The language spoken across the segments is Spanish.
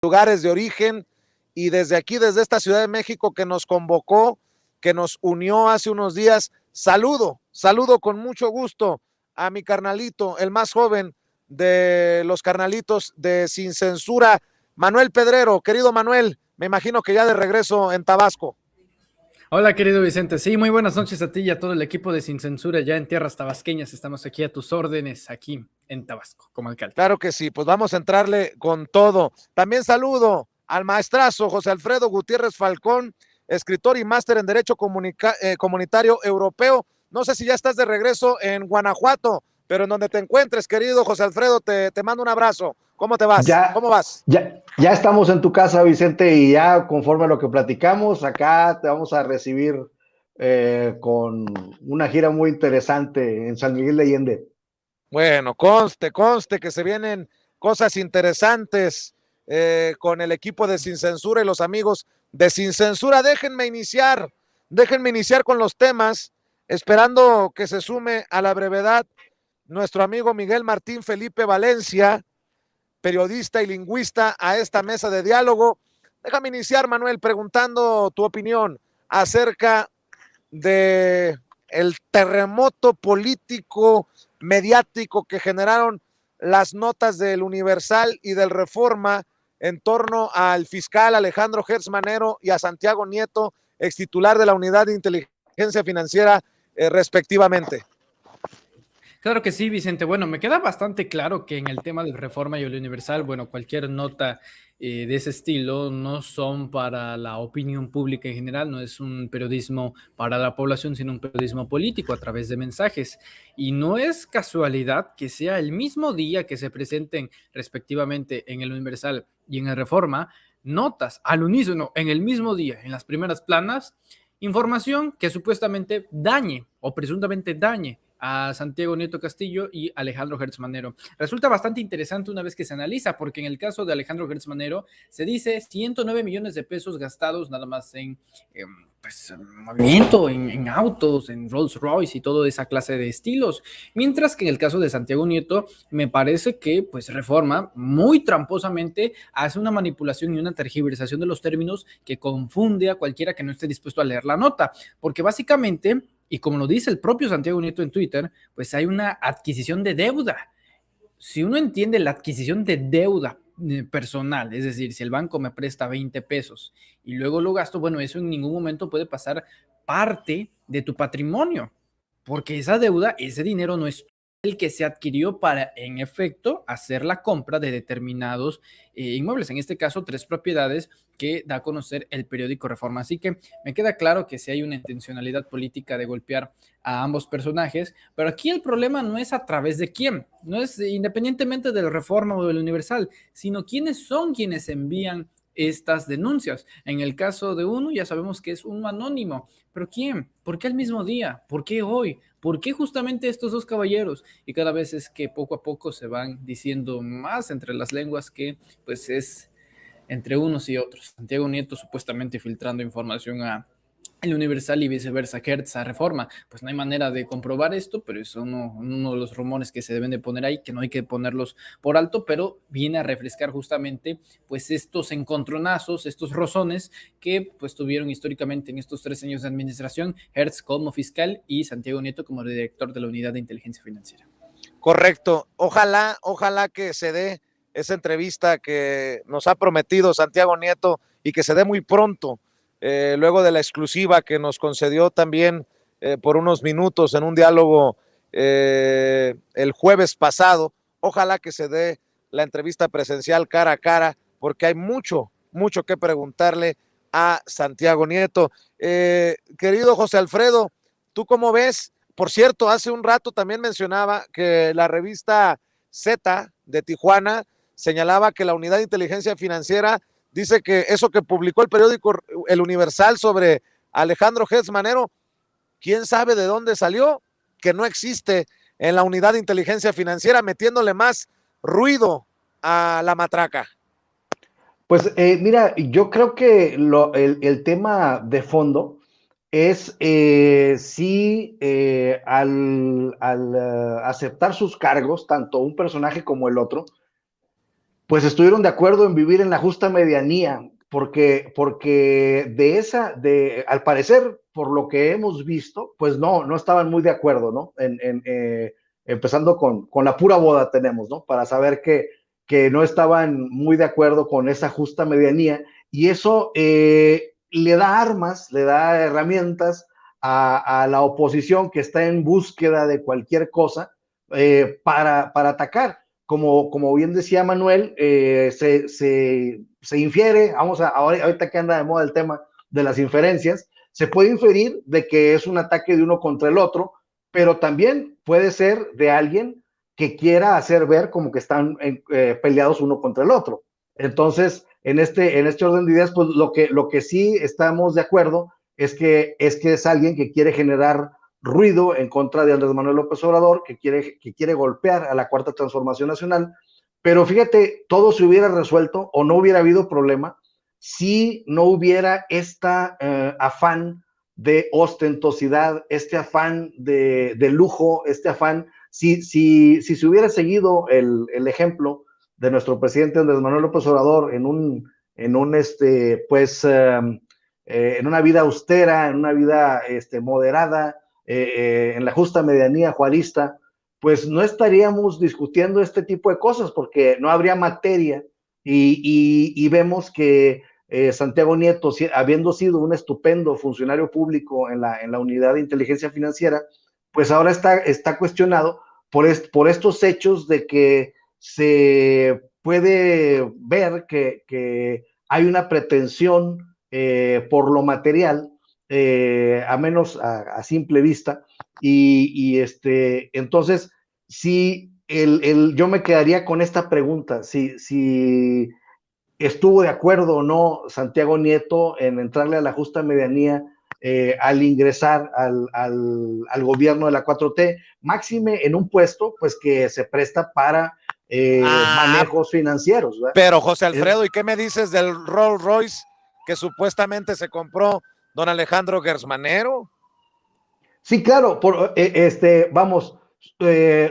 lugares de origen y desde aquí, desde esta Ciudad de México que nos convocó, que nos unió hace unos días, saludo con mucho gusto a mi carnalito, el más joven de los carnalitos de Sin Censura, Manuel Pedrero. Querido Manuel, me imagino que ya de regreso en Tabasco. Hola, querido Vicente. Sí, muy buenas noches a ti y a todo el equipo de Sin Censura ya en tierras tabasqueñas. Estamos aquí a tus órdenes, aquí en Tabasco, como alcalde. Claro que sí, pues vamos a entrarle con todo. También saludo al maestrazo José Alfredo Gutiérrez Falcón, escritor y máster en Derecho Comunitario Europeo. No sé si ya estás de regreso en Guanajuato, pero en donde te encuentres, querido José Alfredo, te mando un abrazo. ¿Cómo te vas? Ya, ¿Cómo vas? ya estamos en tu casa, Vicente, y ya conforme a lo que platicamos, acá te vamos a recibir con una gira muy interesante en San Miguel de Allende. Bueno, conste que se vienen cosas interesantes con el equipo de Sin Censura y los amigos de Sin Censura. Déjenme iniciar con los temas, esperando que se sume a la brevedad nuestro amigo Miguel Martín Felipe Valencia, periodista y lingüista, a esta mesa de diálogo. Déjame iniciar, Manuel, preguntando tu opinión acerca de el terremoto político mediático que generaron las notas del Universal y del Reforma en torno al fiscal Alejandro Gertz Manero y a Santiago Nieto, ex titular de la Unidad de Inteligencia Financiera, respectivamente. Claro que sí, Vicente. Bueno, me queda bastante claro que en el tema del Reforma y el Universal, bueno, cualquier nota de ese estilo no son para la opinión pública en general, no es un periodismo para la población, sino un periodismo político a través de mensajes. Y no es casualidad que sea el mismo día que se presenten respectivamente en el Universal y en el Reforma notas al unísono en el mismo día, en las primeras planas, información que supuestamente dañe o presuntamente dañe a Santiago Nieto Castillo y Alejandro Gertz Manero. Resulta bastante interesante una vez que se analiza, porque en el caso de Alejandro Gertz Manero se dice 109 millones de pesos gastados nada más en pues, movimiento, en autos, en Rolls Royce y toda esa clase de estilos. Mientras que en el caso de Santiago Nieto, me parece que pues Reforma muy tramposamente hace una manipulación y una tergiversación de los términos que confunde a cualquiera que no esté dispuesto a leer la nota, porque básicamente, y como lo dice el propio Santiago Nieto en Twitter, pues hay una adquisición de deuda. Si uno entiende la adquisición de deuda personal, es decir, si el banco me presta 20 pesos y luego lo gasto, bueno, eso en ningún momento puede pasar parte de tu patrimonio, porque esa deuda, ese dinero no es el que se adquirió para, en efecto, hacer la compra de determinados inmuebles, en este caso 3 propiedades que da a conocer el periódico Reforma. Así que me queda claro que si hay una intencionalidad política de golpear a ambos personajes, pero aquí el problema no es a través de quién, no es independientemente del Reforma o del Universal, sino quiénes son quienes envían estas denuncias. En el caso de uno ya sabemos que es uno anónimo, pero ¿quién? ¿Por qué el mismo día? ¿Por qué hoy? ¿Por qué justamente estos dos caballeros? Y cada vez es que poco a poco se van diciendo más entre las lenguas que pues es entre unos y otros. Santiago Nieto supuestamente filtrando información a el Universal y viceversa, Hertz a Reforma. Pues no hay manera de comprobar esto, pero es uno de los rumores que se deben de poner ahí, que no hay que ponerlos por alto, pero viene a refrescar justamente pues estos encontronazos, estos rozones que pues tuvieron históricamente en estos 3 años de administración, Hertz como fiscal y Santiago Nieto como director de la Unidad de Inteligencia Financiera. Correcto. Ojalá que se dé esa entrevista que nos ha prometido Santiago Nieto y que se dé muy pronto, luego de la exclusiva que nos concedió también por unos minutos en un diálogo el jueves pasado. Ojalá que se dé la entrevista presencial cara a cara, porque hay mucho que preguntarle a Santiago Nieto. Querido José Alfredo, ¿tú cómo ves? Por cierto, hace un rato también mencionaba que la revista Z de Tijuana señalaba que la Unidad de Inteligencia Financiera dice que eso que publicó el periódico El Universal sobre Alejandro Gertz Manero, quién sabe de dónde salió, que no existe en la Unidad de Inteligencia Financiera, metiéndole más ruido a la matraca. Pues mira, yo creo que el tema de fondo es si al aceptar sus cargos, tanto un personaje como el otro, pues estuvieron de acuerdo en vivir en la justa medianía, porque al parecer, por lo que hemos visto, pues no estaban muy de acuerdo, ¿no? Empezando con la pura boda tenemos, ¿no? Para saber que no estaban muy de acuerdo con esa justa medianía, y eso le da armas, le da herramientas a la oposición que está en búsqueda de cualquier cosa para atacar. Como bien decía Manuel, se infiere, ahorita que anda de moda el tema de las inferencias, se puede inferir de que es un ataque de uno contra el otro, pero también puede ser de alguien que quiera hacer ver como que están peleados uno contra el otro. Entonces, en este orden de ideas, pues lo que sí estamos de acuerdo es alguien que quiere generar ruido en contra de Andrés Manuel López Obrador, que quiere golpear a la Cuarta Transformación Nacional, pero fíjate, todo se hubiera resuelto o no hubiera habido problema si no hubiera afán de ostentosidad, este afán de lujo, este afán, si se hubiera seguido el ejemplo de nuestro presidente Andrés Manuel López Obrador en una vida austera, en una vida moderada, en la justa medianía juarista, pues no estaríamos discutiendo este tipo de cosas porque no habría materia y vemos que Santiago Nieto, habiendo sido un estupendo funcionario público en la unidad de inteligencia financiera, pues ahora está cuestionado por estos hechos de que se puede ver que hay una pretensión por lo material, a menos a simple vista, entonces, si yo me quedaría con esta pregunta, si estuvo de acuerdo o no Santiago Nieto en entrarle a la justa medianía al ingresar al gobierno de la 4T, máxime en un puesto pues que se presta para manejos financieros, ¿verdad? Pero José Alfredo, ¿y qué me dices del Rolls Royce que supuestamente se compró don Alejandro Gersmanero? Sí, claro, vamos,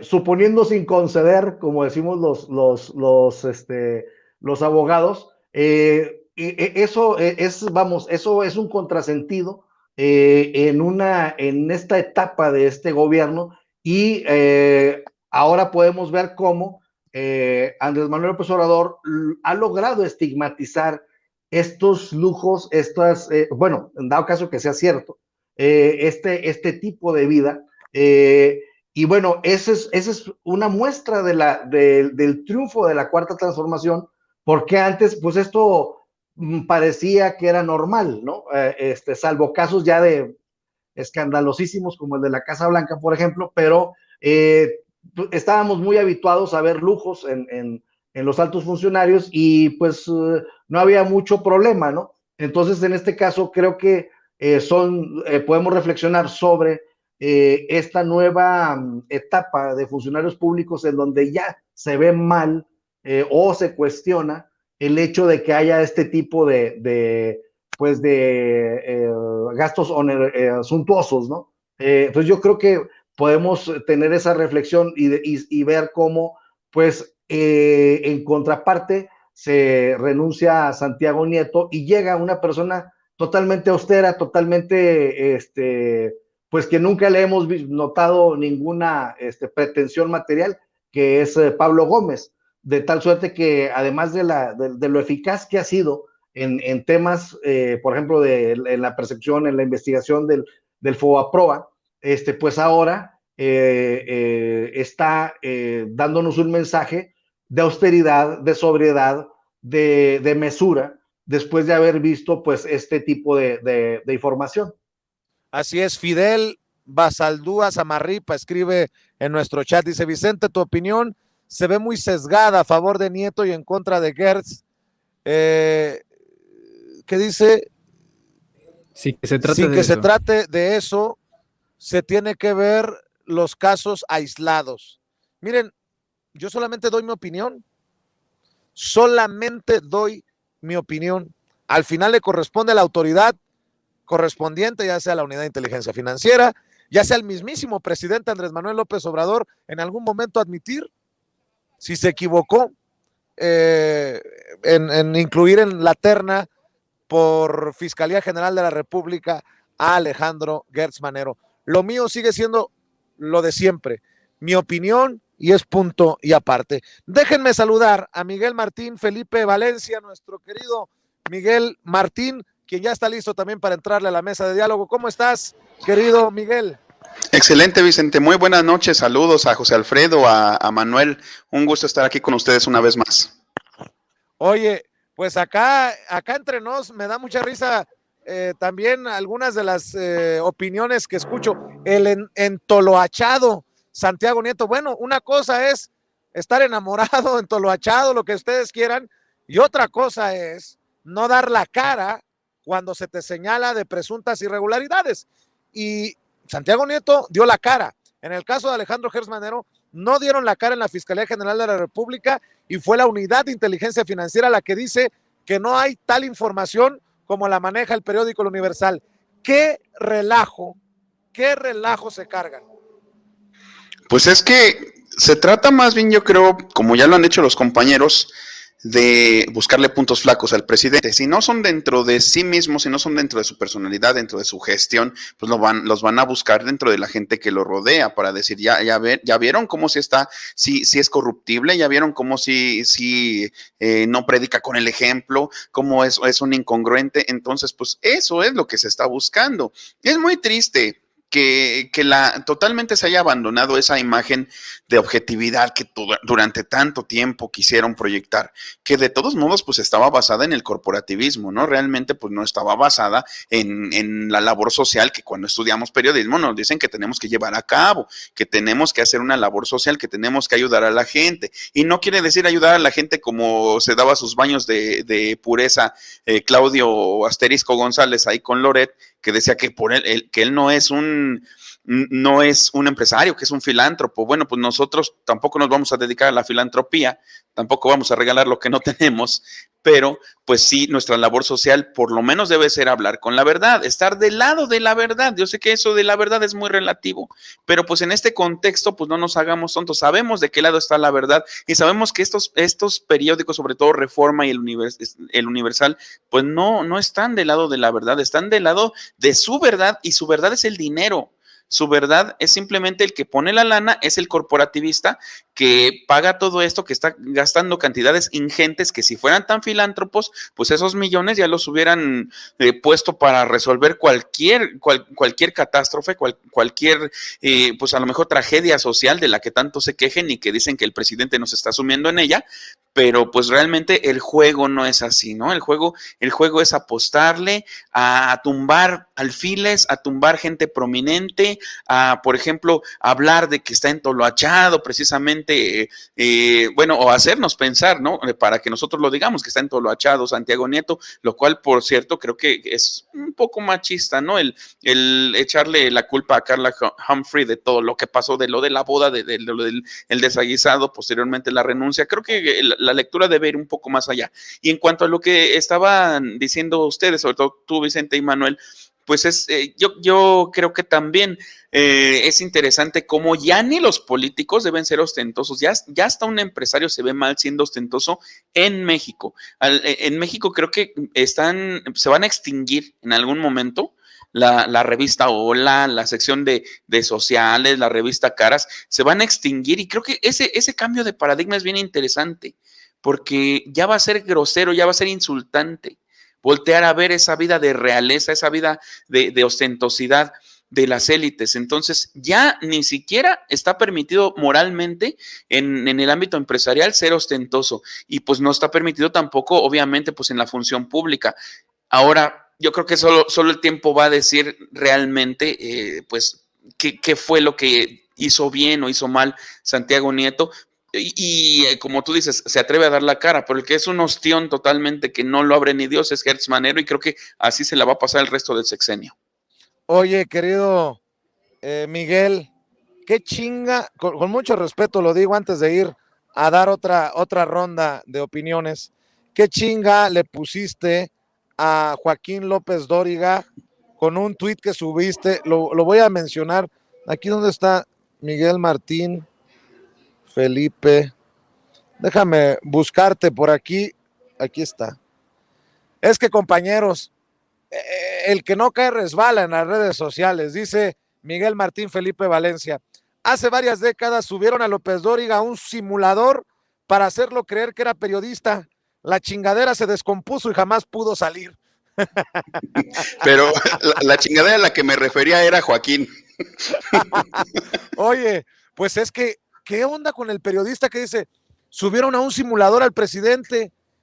suponiendo sin conceder, como decimos los abogados, eso eso es un contrasentido en esta etapa de este gobierno y ahora podemos ver cómo Andrés Manuel López Obrador ha logrado estigmatizar estos lujos, bueno, en dado caso que sea cierto, este tipo de vida. Y bueno, esa es una muestra del triunfo de la Cuarta Transformación, porque antes, pues esto parecía que era normal, ¿no? Salvo casos ya de escandalosísimos como el de la Casa Blanca, por ejemplo, pero estábamos muy habituados a ver lujos en los altos funcionarios y pues no había mucho problema, ¿no? Entonces, en este caso, creo que podemos reflexionar sobre esta nueva etapa de funcionarios públicos en donde ya se ve mal o se cuestiona el hecho de que haya este tipo de gastos suntuosos, ¿no? Entonces yo creo que podemos tener esa reflexión y ver cómo, pues, en contraparte se renuncia a Santiago Nieto y llega una persona totalmente austera, totalmente, pues que nunca le hemos notado ninguna pretensión material, que es Pablo Gómez, de tal suerte que además de lo eficaz que ha sido en temas, por ejemplo, en la percepción, en la investigación del FOBAPROA, pues ahora está dándonos un mensaje de austeridad, de sobriedad, de mesura, después de haber visto pues este tipo de información. Así es, Fidel Basaldúa Zamarripa escribe en nuestro chat, dice: Vicente, tu opinión se ve muy sesgada a favor de Nieto y en contra de Gertz. ¿Qué dice? Sí, que se trate Sin de que eso. se trate de eso, se tiene que ver los casos aislados. Miren, yo solamente doy mi opinión. Solamente doy mi opinión. Al final le corresponde a la autoridad correspondiente, ya sea la Unidad de Inteligencia Financiera, ya sea el mismísimo presidente Andrés Manuel López Obrador, en algún momento admitir si se equivocó. en incluir en la terna por Fiscalía General de la República a Alejandro Gertz Manero. Lo mío sigue siendo lo de siempre, mi opinión, y es punto y aparte. Déjenme saludar a Miguel Martín Felipe Valencia, nuestro querido Miguel Martín, quien ya está listo también para entrarle a la mesa de diálogo. ¿Cómo estás, querido Miguel? Excelente, Vicente. Muy buenas noches. Saludos a José Alfredo, a Manuel. Un gusto estar aquí con ustedes una vez más. Oye, pues acá entre nos me da mucha risa también algunas de las opiniones que escucho. El entoloachado Santiago Nieto. Bueno, una cosa es estar enamorado, entoloachado, lo que ustedes quieran, y otra cosa es no dar la cara cuando se te señala de presuntas irregularidades. Y Santiago Nieto dio la cara. En el caso de Alejandro Gertz Manero, no dieron la cara en la Fiscalía General de la República y fue la Unidad de Inteligencia Financiera la que dice que no hay tal información como la maneja el periódico El Universal. qué relajo se cargan. Pues es que se trata más bien, yo creo, como ya lo han hecho los compañeros, de buscarle puntos flacos al presidente. Si no son dentro de sí mismos, si no son dentro de su personalidad, dentro de su gestión, pues los van a buscar dentro de la gente que lo rodea para decir, ya vieron cómo si está, si es corruptible, ya vieron cómo si no predica con el ejemplo, cómo es un incongruente. Entonces, pues eso es lo que se está buscando. Es muy triste que totalmente se haya abandonado esa imagen de objetividad que durante tanto tiempo quisieron proyectar, que de todos modos pues estaba basada en el corporativismo, ¿no? Realmente pues no estaba basada en la labor social que cuando estudiamos periodismo nos dicen que tenemos que llevar a cabo, que tenemos que hacer una labor social, que tenemos que ayudar a la gente, y no quiere decir ayudar a la gente como se daba sus baños de pureza Claudio Asterisco González ahí con Loret, que decía que por que él no es un empresario, que es un filántropo. Bueno, pues nosotros tampoco nos vamos a dedicar a la filantropía, tampoco vamos a regalar lo que no tenemos, pero pues sí, nuestra labor social por lo menos debe ser hablar con la verdad, estar del lado de la verdad. Yo sé que eso de la verdad es muy relativo, pero pues en este contexto pues no nos hagamos tontos, sabemos de qué lado está la verdad y sabemos que estos periódicos, sobre todo Reforma y el Universal, pues no están del lado de la verdad, están del lado de su verdad, y su verdad es el dinero. Su verdad es simplemente el que pone la lana, es el corporativista que paga todo esto, que está gastando cantidades ingentes, que si fueran tan filántropos, pues esos millones ya los hubieran puesto para resolver cualquier catástrofe, cualquier, pues a lo mejor tragedia social de la que tanto se quejen y que dicen que el presidente nos está sumiendo en ella. Pero pues realmente el juego no es así, ¿no? El juego es apostarle a tumbar alfiles, a tumbar gente prominente, a, por ejemplo, hablar de que está entoloachado precisamente, bueno, o hacernos pensar, ¿no? Para que nosotros lo digamos, que está entoloachado Santiago Nieto, lo cual, por cierto, creo que es un poco machista, ¿no? El echarle la culpa a Carla Humphrey de todo lo que pasó, de lo de la boda, de lo del desaguisado, posteriormente la renuncia. Creo que la lectura debe ir un poco más allá. Y en cuanto a lo que estaban diciendo ustedes, sobre todo tú, Vicente y Manuel, pues yo creo que también es interesante cómo ya ni los políticos deben ser ostentosos, ya hasta un empresario se ve mal siendo ostentoso en México. En México creo que se van a extinguir en algún momento la revista Hola, la sección de sociales, la revista Caras, se van a extinguir, y creo que ese cambio de paradigma es bien interesante, porque ya va a ser grosero, ya va a ser insultante voltear a ver esa vida de realeza, esa vida de ostentosidad de las élites. Entonces ya ni siquiera está permitido moralmente en el ámbito empresarial ser ostentoso, y pues no está permitido tampoco obviamente pues en la función pública. Ahora yo creo que solo el tiempo va a decir realmente pues qué fue lo que hizo bien o hizo mal Santiago Nieto. Y como tú dices, se atreve a dar la cara, pero el que es un ostión totalmente, que no lo abre ni Dios, es Gertz Manero, y creo que así se la va a pasar el resto del sexenio. Oye, querido Miguel, qué chinga, con mucho respeto lo digo antes de ir a dar otra ronda de opiniones, qué chinga le pusiste a Joaquín López Dóriga con un tuit que subiste, lo voy a mencionar, aquí donde está Miguel Martín Felipe, Déjame buscarte por aquí. Aquí está. Es que, compañeros, el que no cae resbala en las redes sociales, dice Miguel Martín Felipe Valencia. Hace varias décadas subieron a López Dóriga a un simulador para hacerlo creer que era periodista. La chingadera se descompuso y jamás pudo salir. Pero la chingadera a la que me refería era Joaquín. Oye, pues es que, ¿qué onda con el periodista que dice, subieron a un simulador al presidente